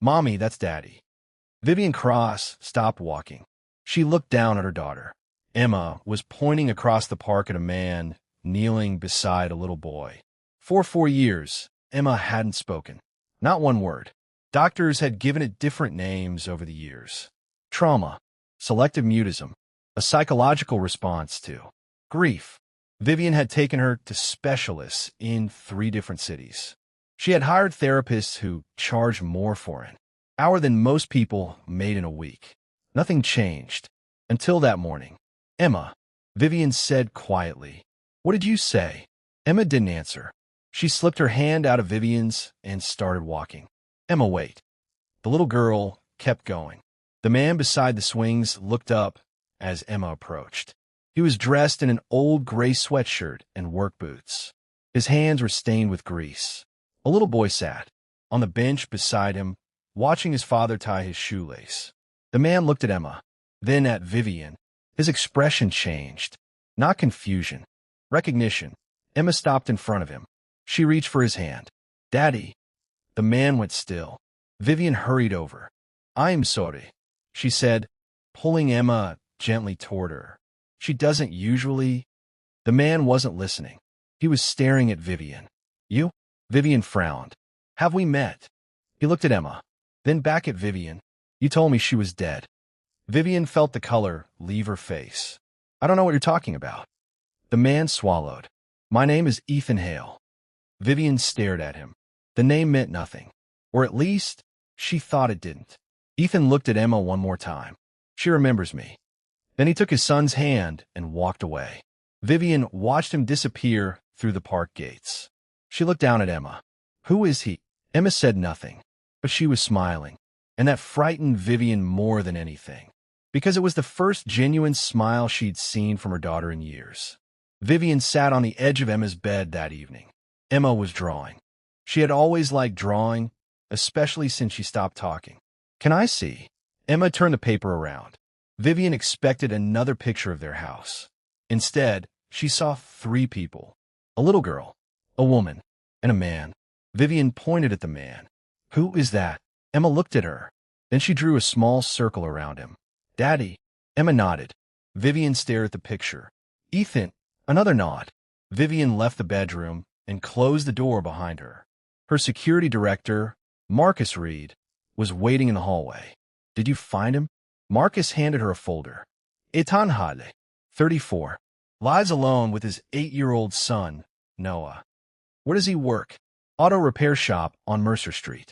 Mommy, that's Daddy. Vivian Cross stopped walking. She looked down at her daughter. Emma was pointing across the park at a man kneeling beside a little boy. For 4 years, Emma hadn't spoken. Not one word. Doctors had given it different names over the years. Trauma, selective mutism, a psychological response to grief. Vivian had taken her to specialists in 3 different cities. She had hired therapists who charged more for an hour than most people made in a week. Nothing changed. Until that morning. Emma, Vivian said quietly. What did you say? Emma didn't answer. She slipped her hand out of Vivian's and started walking. Emma, wait. The little girl kept going. The man beside the swings looked up as Emma approached. He was dressed in an old gray sweatshirt and work boots. His hands were stained with grease. A little boy sat on the bench beside him, watching his father tie his shoelace. The man looked at Emma, then at Vivian. His expression changed. Not confusion. Recognition. Emma stopped in front of him. She reached for his hand. Daddy. The man went still. Vivian hurried over. I'm sorry, she said, pulling Emma gently toward her. She doesn't usually. The man wasn't listening. He was staring at Vivian. You? Vivian frowned. Have we met? He looked at Emma, then back at Vivian. You told me she was dead. Vivian felt the color leave her face. I don't know what you're talking about. The man swallowed. My name is Ethan Hale. Vivian stared at him. The name meant nothing. Or at least, she thought it didn't. Ethan looked at Emma one more time. She remembers me. Then he took his son's hand and walked away. Vivian watched him disappear through the park gates. She looked down at Emma. Who is he? Emma said nothing, but she was smiling. And that frightened Vivian more than anything, because it was the first genuine smile she'd seen from her daughter in years. Vivian sat on the edge of Emma's bed that evening. Emma was drawing. She had always liked drawing, especially since she stopped talking. Can I see? Emma turned the paper around. Vivian expected another picture of their house. Instead, she saw 3 people. A little girl, a woman, and a man. Vivian pointed at the man. Who is that? Emma looked at her. Then she drew a small circle around him. Daddy. Emma nodded. Vivian stared at the picture. Ethan. Another nod. Vivian left the bedroom and closed the door behind her. Her security director, Marcus Reed, was waiting in the hallway. Did you find him? Marcus handed her a folder. Ethan Hale, 34. Lives alone with his 8-year-old son, Noah. Where does he work? Auto repair shop on Mercer Street.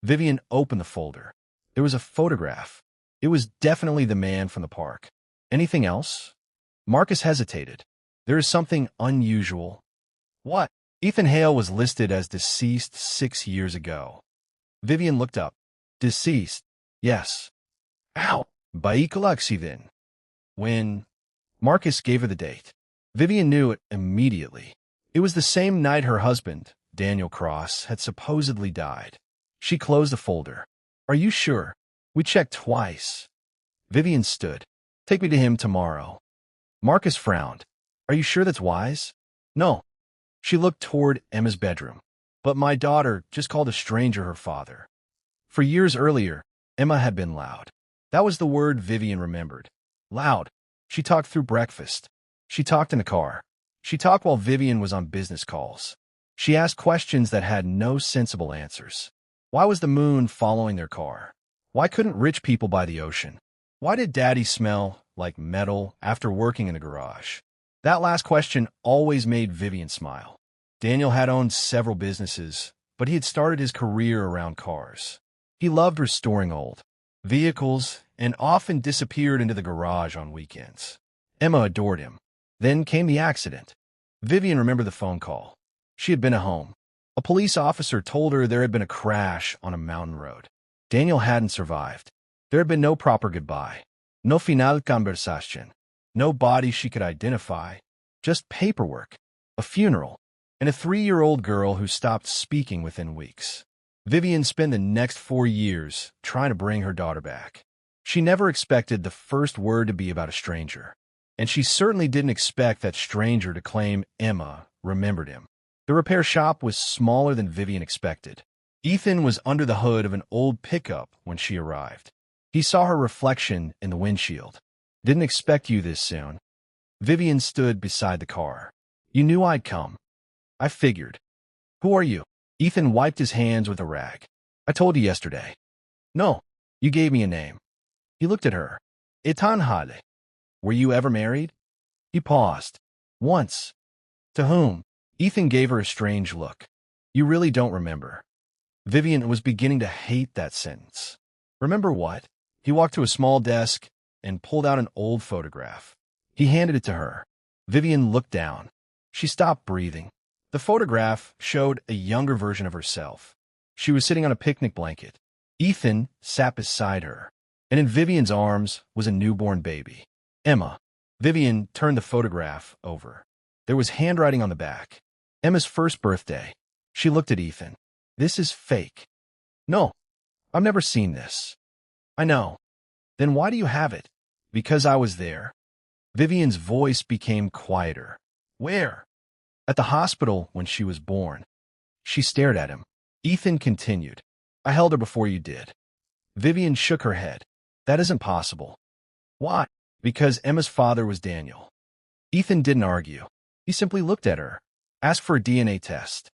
Vivian opened the folder. There was a photograph. It was definitely the man from the park. Anything else? Marcus hesitated. There is something unusual. What? Ethan Hale was listed as deceased 6 years ago. Vivian looked up. Deceased? Yes. Ow! Baikalaksivin. When? Marcus gave her the date. Vivian knew it immediately. It was the same night her husband, Daniel Cross, had supposedly died. She closed the folder. Are you sure? We checked twice. Vivian stood. Take me to him tomorrow. Marcus frowned. Are you sure that's wise? No. She looked toward Emma's bedroom. But my daughter just called a stranger her father. For years earlier, Emma had been loud. That was the word Vivian remembered. Loud. She talked through breakfast. She talked in the car. She talked while Vivian was on business calls. She asked questions that had no sensible answers. Why was the moon following their car? Why couldn't rich people buy the ocean? Why did Daddy smell like metal after working in the garage? That last question always made Vivian smile. Daniel had owned several businesses, but he had started his career around cars. He loved restoring old vehicles and often disappeared into the garage on weekends. Emma adored him. Then came the accident. Vivian remembered the phone call. She had been at home. A police officer told her there had been a crash on a mountain road. Daniel hadn't survived. There had been no proper goodbye. No final conversation. No body she could identify. Just paperwork. A funeral. And a 3-year-old girl who stopped speaking within weeks. Vivian spent the next 4 years trying to bring her daughter back. She never expected the first word to be about a stranger. And she certainly didn't expect that stranger to claim Emma remembered him. The repair shop was smaller than Vivian expected. Ethan was under the hood of an old pickup when she arrived. He saw her reflection in the windshield. Didn't expect you this soon. Vivian stood beside the car. You knew I'd come. I figured. Who are you? Ethan wiped his hands with a rag. I told you yesterday. No, you gave me a name. He looked at her. Ethan Hale. Were you ever married? He paused. Once. To whom? Ethan gave her a strange look. You really don't remember. Vivian was beginning to hate that sentence. Remember what? He walked to a small desk and pulled out an old photograph. He handed it to her. Vivian looked down. She stopped breathing. The photograph showed a younger version of herself. She was sitting on a picnic blanket. Ethan sat beside her, and in Vivian's arms was a newborn baby. Emma. Vivian turned the photograph over. There was handwriting on the back. Emma's first birthday. She looked at Ethan. This is fake. No, I've never seen this. I know. Then why do you have it? Because I was there. Vivian's voice became quieter. Where? At the hospital when she was born. She stared at him. Ethan continued. I held her before you did. Vivian shook her head. That isn't possible. Why? Because Emma's father was Daniel. Ethan didn't argue. He simply looked at her, asked for a DNA test.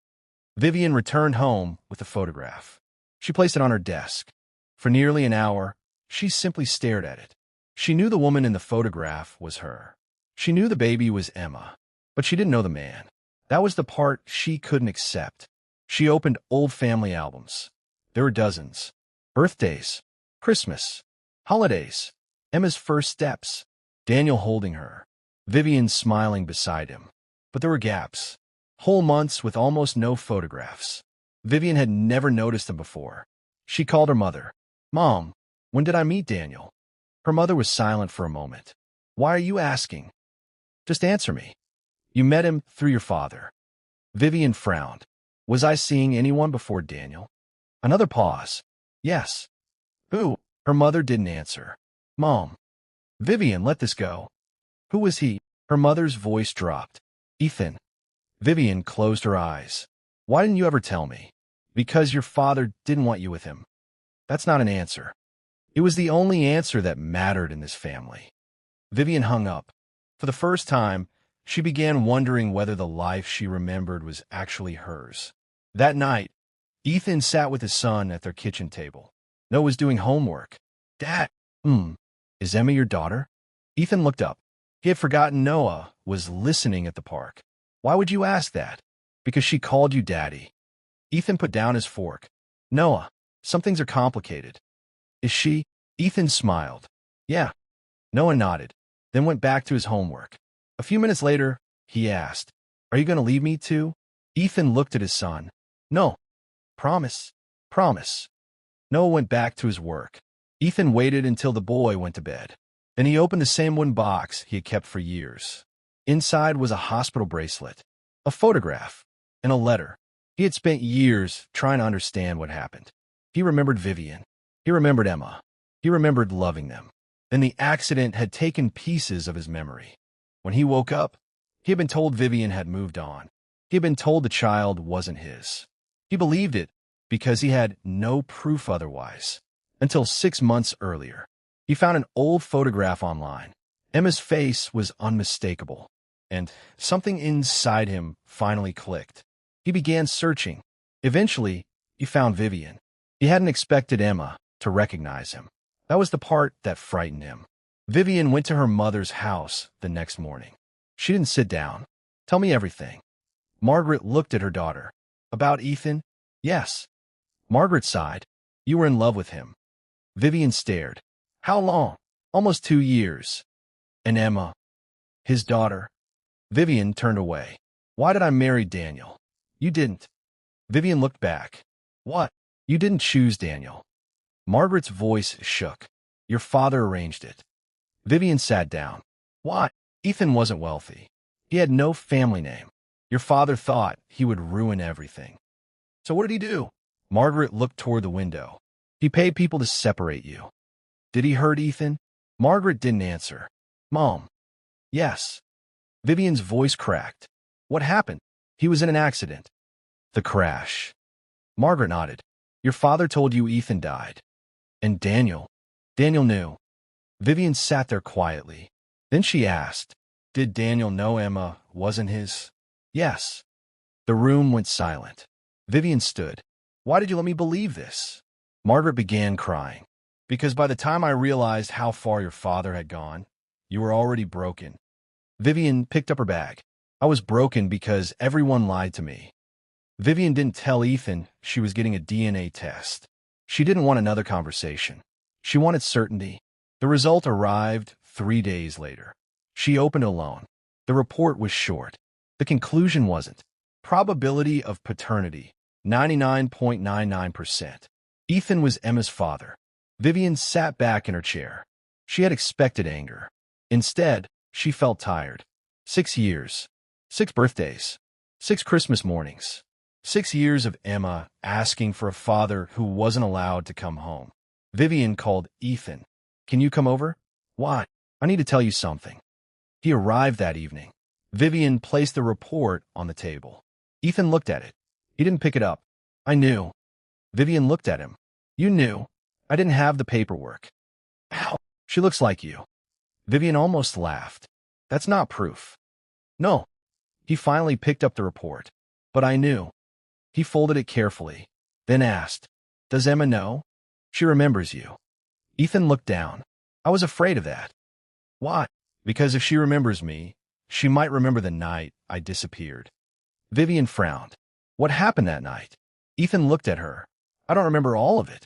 Vivian returned home with the photograph. She placed it on her desk. For nearly an hour, she simply stared at it. She knew the woman in the photograph was her. She knew the baby was Emma, but she didn't know the man. That was the part she couldn't accept. She opened old family albums. There were dozens. Birthdays, Christmas, holidays, Emma's first steps, Daniel holding her, Vivian smiling beside him. But there were gaps. Whole months with almost no photographs. Vivian had never noticed them before. She called her mother. Mom, when did I meet Daniel? Her mother was silent for a moment. Why are you asking? Just answer me. You met him through your father. Vivian frowned. Was I seeing anyone before Daniel? Another pause. Yes. Who? Her mother didn't answer. Mom. Vivian, let this go. Who was he? Her mother's voice dropped. Ethan. Vivian closed her eyes. Why didn't you ever tell me? Because your father didn't want you with him. That's not an answer. It was the only answer that mattered in this family. Vivian hung up. For the first time, she began wondering whether the life she remembered was actually hers. That night, Ethan sat with his son at their kitchen table. Noah was doing homework. Dad, is Emma your daughter? Ethan looked up. He had forgotten Noah was listening at the park. Why would you ask that? Because she called you Daddy. Ethan put down his fork. Noah, some things are complicated. Is she? Ethan smiled. Yeah. Noah nodded, then went back to his homework. A few minutes later, he asked, Are you going to leave me too? Ethan looked at his son. No. Promise. Promise. Noah went back to his work. Ethan waited until the boy went to bed. Then he opened the same wooden box he had kept for years. Inside was a hospital bracelet, a photograph, and a letter. He had spent years trying to understand what happened. He remembered Vivian. He remembered Emma. He remembered loving them. Then the accident had taken pieces of his memory. When he woke up, he had been told Vivian had moved on. He had been told the child wasn't his. He believed it because he had no proof otherwise. Until 6 months earlier, he found an old photograph online. Emma's face was unmistakable, and something inside him finally clicked. He began searching. Eventually, he found Vivian. He hadn't expected Emma to recognize him. That was the part that frightened him. Vivian went to her mother's house the next morning. She didn't sit down. Tell me everything. Margaret looked at her daughter. About Ethan? Yes. Margaret sighed. You were in love with him. Vivian stared. How long? Almost 2 years. And Emma? His daughter? Vivian turned away. Why did I marry Daniel? You didn't. Vivian looked back. What? You didn't choose Daniel. Margaret's voice shook. Your father arranged it. Vivian sat down. Why? Ethan wasn't wealthy. He had no family name. Your father thought he would ruin everything. So what did he do? Margaret looked toward the window. He paid people to separate you. Did he hurt Ethan? Margaret didn't answer. Mom. Yes. Vivian's voice cracked. What happened? He was in an accident. The crash. Margaret nodded. Your father told you Ethan died. And Daniel knew. Vivian sat there quietly. Then she asked, did Daniel know Emma wasn't his? Yes. The room went silent. Vivian stood. Why did you let me believe this? Margaret began crying. Because by the time I realized how far your father had gone, you were already broken. Vivian picked up her bag. I was broken because everyone lied to me. Vivian didn't tell Ethan she was getting a DNA test. She didn't want another conversation. She wanted certainty. The result arrived 3 days later. She opened it alone. The report was short. The conclusion wasn't. Probability of paternity, 99.99%. Ethan was Emma's father. Vivian sat back in her chair. She had expected anger. Instead, she felt tired. 6 years. 6 birthdays. 6 Christmas mornings. 6 years of Emma asking for a father who wasn't allowed to come home. Vivian called Ethan. Can you come over? Why? I need to tell you something. He arrived that evening. Vivian placed the report on the table. Ethan looked at it. He didn't pick it up. I knew. Vivian looked at him. You knew. I didn't have the paperwork. How? She looks like you. Vivian almost laughed. That's not proof. No. He finally picked up the report. But I knew. He folded it carefully, then asked, does Emma know? She remembers you. Ethan looked down. I was afraid of that. Why? Because if she remembers me, she might remember the night I disappeared. Vivian frowned. What happened that night? Ethan looked at her. I don't remember all of it.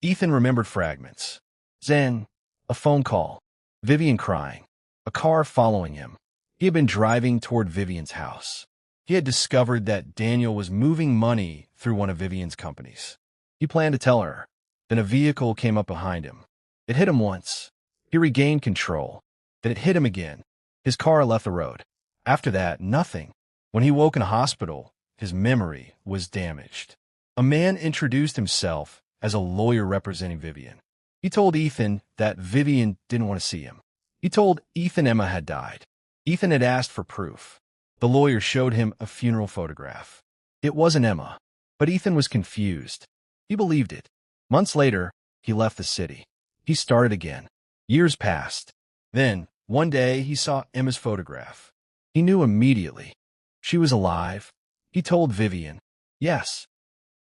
Ethan remembered fragments. Zen, a phone call, Vivian crying, a car following him. He had been driving toward Vivian's house. He had discovered that Daniel was moving money through one of Vivian's companies. He planned to tell her. Then a vehicle came up behind him. It hit him once. He regained control. Then it hit him again. His car left the road. After that, nothing. When he woke in a hospital, his memory was damaged. A man introduced himself as a lawyer representing Vivian. He told Ethan that Vivian didn't want to see him. He told Ethan Emma had died. Ethan had asked for proof. The lawyer showed him a funeral photograph. It wasn't Emma, but Ethan was confused. He believed it. Months later, he left the city. He started again. Years passed. Then, one day, he saw Emma's photograph. He knew immediately. She was alive. He told Vivian, yes.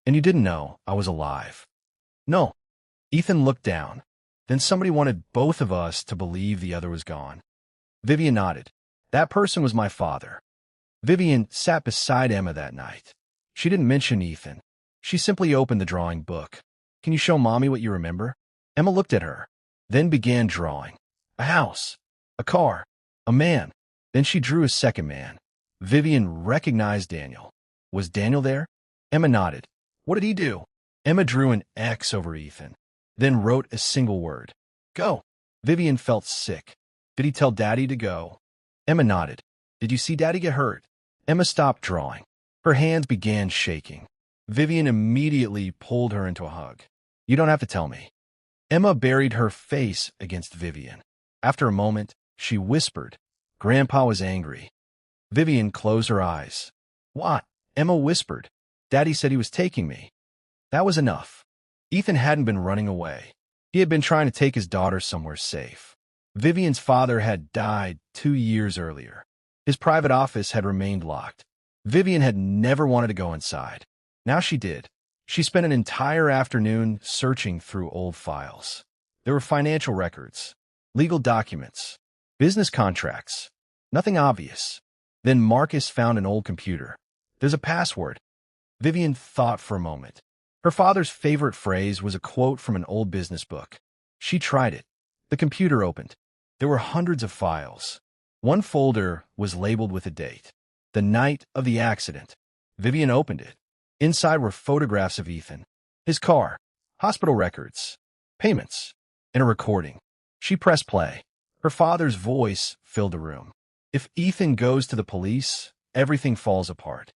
And you didn't know I was alive. No. Ethan looked down. Then somebody wanted both of us to believe the other was gone. Vivian nodded. That person was my father. Vivian sat beside Emma that night. She didn't mention Ethan. She simply opened the drawing book. Can you show Mommy what you remember? Emma looked at her, then began drawing. A house, a car, a man. Then she drew a second man. Vivian recognized Daniel. Was Daniel there? Emma nodded. What did he do? Emma drew an X over Ethan, then wrote a single word. Go. Vivian felt sick. Did he tell Daddy to go? Emma nodded. Did you see Daddy get hurt? Emma stopped drawing. Her hands began shaking. Vivian immediately pulled her into a hug. You don't have to tell me. Emma buried her face against Vivian. After a moment, she whispered, Grandpa was angry. Vivian closed her eyes. What? Emma whispered. Daddy said he was taking me. That was enough. Ethan hadn't been running away. He had been trying to take his daughter somewhere safe. Vivian's father had died 2 years earlier. His private office had remained locked. Vivian had never wanted to go inside. Now she did. She spent an entire afternoon searching through old files. There were financial records, legal documents, business contracts. Nothing obvious. Then Marcus found an old computer. There's a password. Vivian thought for a moment. Her father's favorite phrase was a quote from an old business book. She tried it. The computer opened. There were hundreds of files. One folder was labeled with a date. The night of the accident. Vivian opened it. Inside were photographs of Ethan, his car, hospital records, payments, and a recording. She pressed play. Her father's voice filled the room. If Ethan goes to the police, everything falls apart.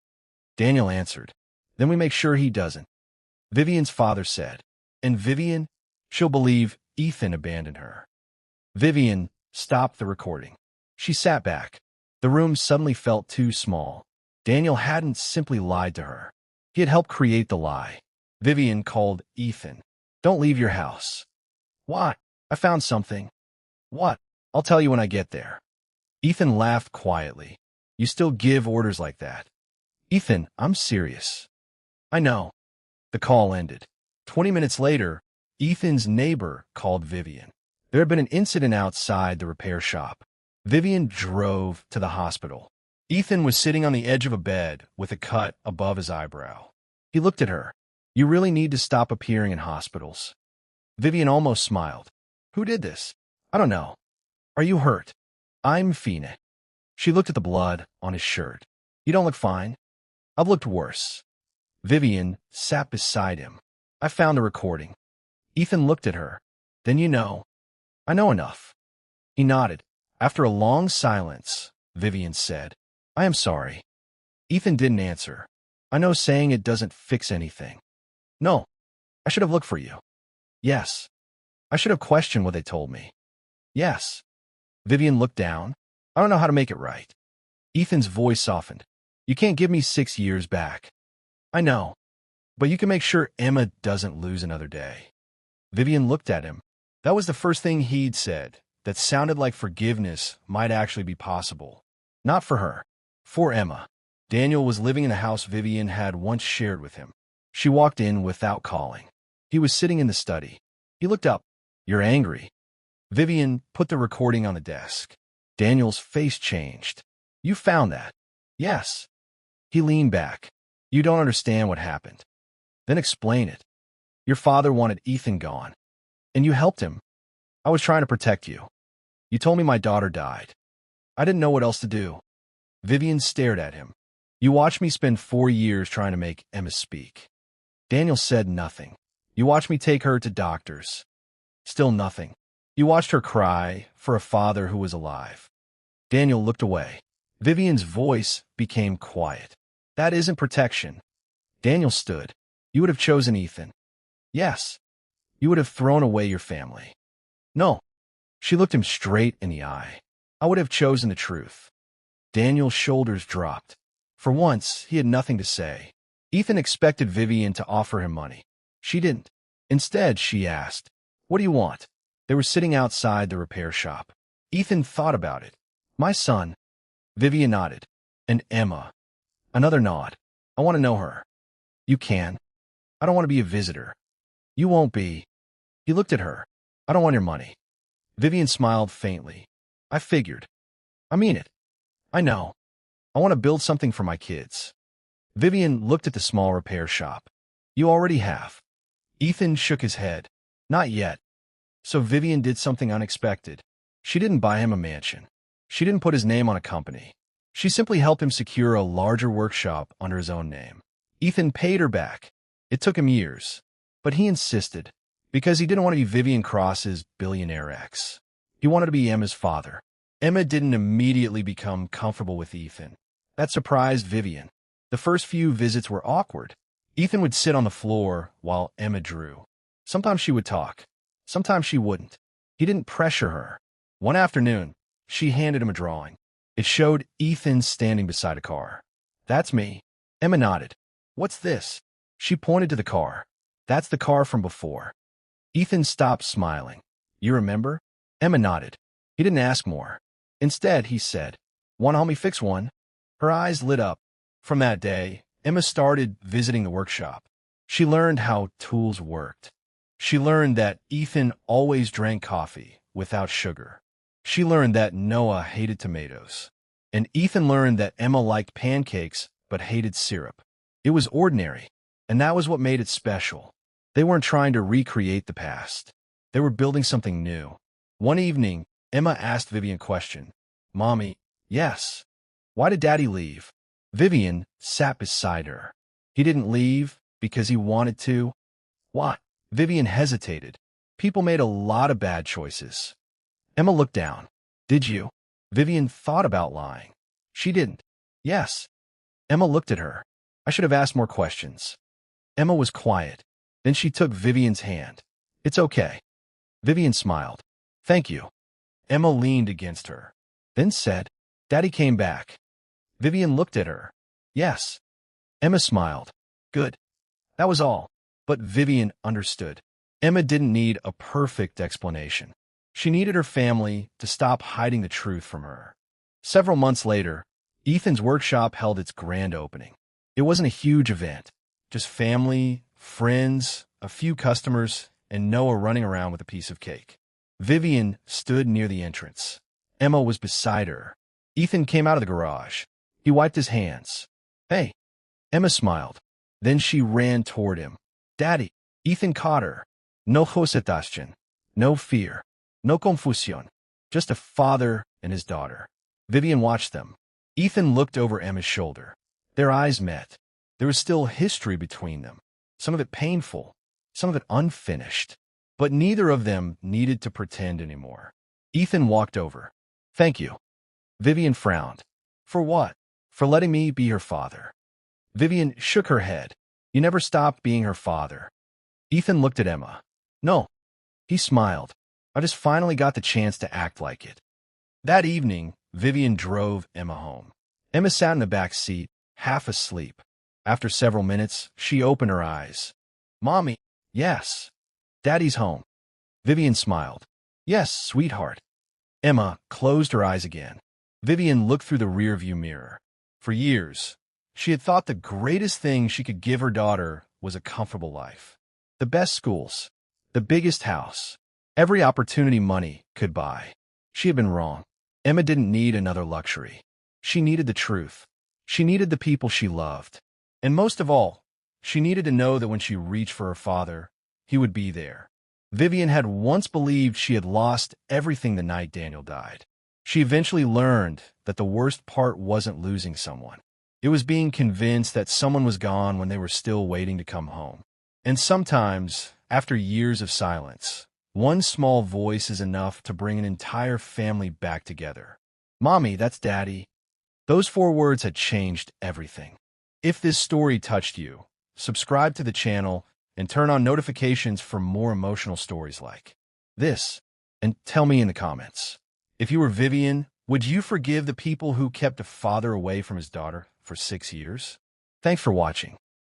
Daniel answered. Then we make sure he doesn't. Vivian's father said. And Vivian, she'll believe Ethan abandoned her. Vivian stopped the recording. She sat back. The room suddenly felt too small. Daniel hadn't simply lied to her. He had helped create the lie. Vivian called Ethan. Don't leave your house. Why? I found something. What? I'll tell you when I get there. Ethan laughed quietly. You still give orders like that? Ethan, I'm serious. I know. The call ended. 20 minutes later, Ethan's neighbor called Vivian. There had been an incident outside the repair shop. Vivian drove to the hospital. Ethan was sitting on the edge of a bed with a cut above his eyebrow. He looked at her. You really need to stop appearing in hospitals. Vivian almost smiled. Who did this? I don't know. Are you hurt? I'm Fina. She looked at the blood on his shirt. You don't look fine. I've looked worse. Vivian sat beside him. I found a recording. Ethan looked at her. Then you know. I know enough. He nodded. After a long silence, Vivian said, I am sorry. Ethan didn't answer. I know saying it doesn't fix anything. No. I should have looked for you. Yes. I should have questioned what they told me. Yes. Vivian looked down. I don't know how to make it right. Ethan's voice softened. You can't give me 6 years back. I know. But you can make sure Emma doesn't lose another day. Vivian looked at him. That was the first thing he'd said that sounded like forgiveness might actually be possible. Not for her. For Emma. Daniel was living in the house Vivian had once shared with him. She walked in without calling. He was sitting in the study. He looked up. You're angry. Vivian put the recording on the desk. Daniel's face changed. You found that? Yes. He leaned back. You don't understand what happened. Then explain it. Your father wanted Ethan gone. And you helped him. I was trying to protect you. You told me my daughter died. I didn't know what else to do. Vivian stared at him. You watched me spend 4 years trying to make Emma speak. Daniel said nothing. You watched me take her to doctors. Still nothing. You watched her cry for a father who was alive. Daniel looked away. Vivian's voice became quiet. That isn't protection. Daniel stood. You would have chosen Ethan. Yes. You would have thrown away your family. No. She looked him straight in the eye. I would have chosen the truth. Daniel's shoulders dropped. For once, he had nothing to say. Ethan expected Vivian to offer him money. She didn't. Instead, she asked, What do you want? They were sitting outside the repair shop. Ethan thought about it. My son. Vivian nodded. And Emma. Another nod. I want to know her. You can. I don't want to be a visitor. You won't be. He looked at her. I don't want your money. Vivian smiled faintly. I figured. I mean it. I know. I want to build something for my kids. Vivian looked at the small repair shop. You already have. Ethan shook his head. Not yet. So Vivian did something unexpected. She didn't buy him a mansion. She didn't put his name on a company. She simply helped him secure a larger workshop under his own name. Ethan paid her back. It took him years. But he insisted. Because he didn't want to be Vivian Cross's billionaire ex. He wanted to be Emma's father. Emma didn't immediately become comfortable with Ethan. That surprised Vivian. The first few visits were awkward. Ethan would sit on the floor while Emma drew. Sometimes she would talk. Sometimes she wouldn't. He didn't pressure her. One afternoon, she handed him a drawing. It showed Ethan standing beside a car. That's me. Emma nodded. What's this? She pointed to the car. That's the car from before. Ethan stopped smiling. You remember? Emma nodded. He didn't ask more. Instead, he said, Want to help me fix one? Her eyes lit up. From that day, Emma started visiting the workshop. She learned how tools worked. She learned that Ethan always drank coffee without sugar. She learned that Noah hated tomatoes. And Ethan learned that Emma liked pancakes but hated syrup. It was ordinary, and that was what made it special. They weren't trying to recreate the past. They were building something new. One evening, Emma asked Vivian a question. Mommy, yes. Why did Daddy leave? Vivian sat beside her. He didn't leave because he wanted to. Why? Vivian hesitated. People made a lot of bad choices. Emma looked down. Did you? Vivian thought about lying. She didn't. Yes. Emma looked at her. I should have asked more questions. Emma was quiet. Then she took Vivian's hand. It's okay. Vivian smiled. Thank you. Emma leaned against her. Then said, Daddy came back. Vivian looked at her. Yes. Emma smiled. Good. That was all. But Vivian understood. Emma didn't need a perfect explanation. She needed her family to stop hiding the truth from her. Several months later, Ethan's workshop held its grand opening. It wasn't a huge event, just family, friends, a few customers, and Noah running around with a piece of cake. Vivian stood near the entrance. Emma was beside her. Ethan came out of the garage. He wiped his hands. "Hey." Emma smiled. Then she ran toward him. "Daddy." Ethan caught her. "No hesitación. No fear. No confusión. Just a father and his daughter." Vivian watched them. Ethan looked over Emma's shoulder. Their eyes met. There was still history between them, some of it painful, some of it unfinished. But neither of them needed to pretend anymore. Ethan walked over. "Thank you." Vivian frowned. "For what?" "For letting me be her father." Vivian shook her head. "You never stopped being her father." Ethan looked at Emma. "No." He smiled. "I just finally got the chance to act like it." That evening, Vivian drove Emma home. Emma sat in the back seat, half asleep. After several minutes, she opened her eyes. "Mommy." "Yes." "Daddy's home." Vivian smiled. "Yes, sweetheart." Emma closed her eyes again. Vivian looked through the rearview mirror. For years, she had thought the greatest thing she could give her daughter was a comfortable life. The best schools, the biggest house, every opportunity money could buy. She had been wrong. Emma didn't need another luxury. She needed the truth. She needed the people she loved. And most of all, she needed to know that when she reached for her father, he would be there. Vivian had once believed she had lost everything the night Daniel died. She eventually learned that the worst part wasn't losing someone. It was being convinced that someone was gone when they were still waiting to come home. And sometimes, after years of silence, one small voice is enough to bring an entire family back together. "Mommy, that's Daddy." Those 4 words had changed everything. If this story touched you, subscribe to the channel and turn on notifications for more emotional stories like this. And tell me in the comments, if you were Vivian, would you forgive the people who kept a father away from his daughter for 6 years? Thanks for watching.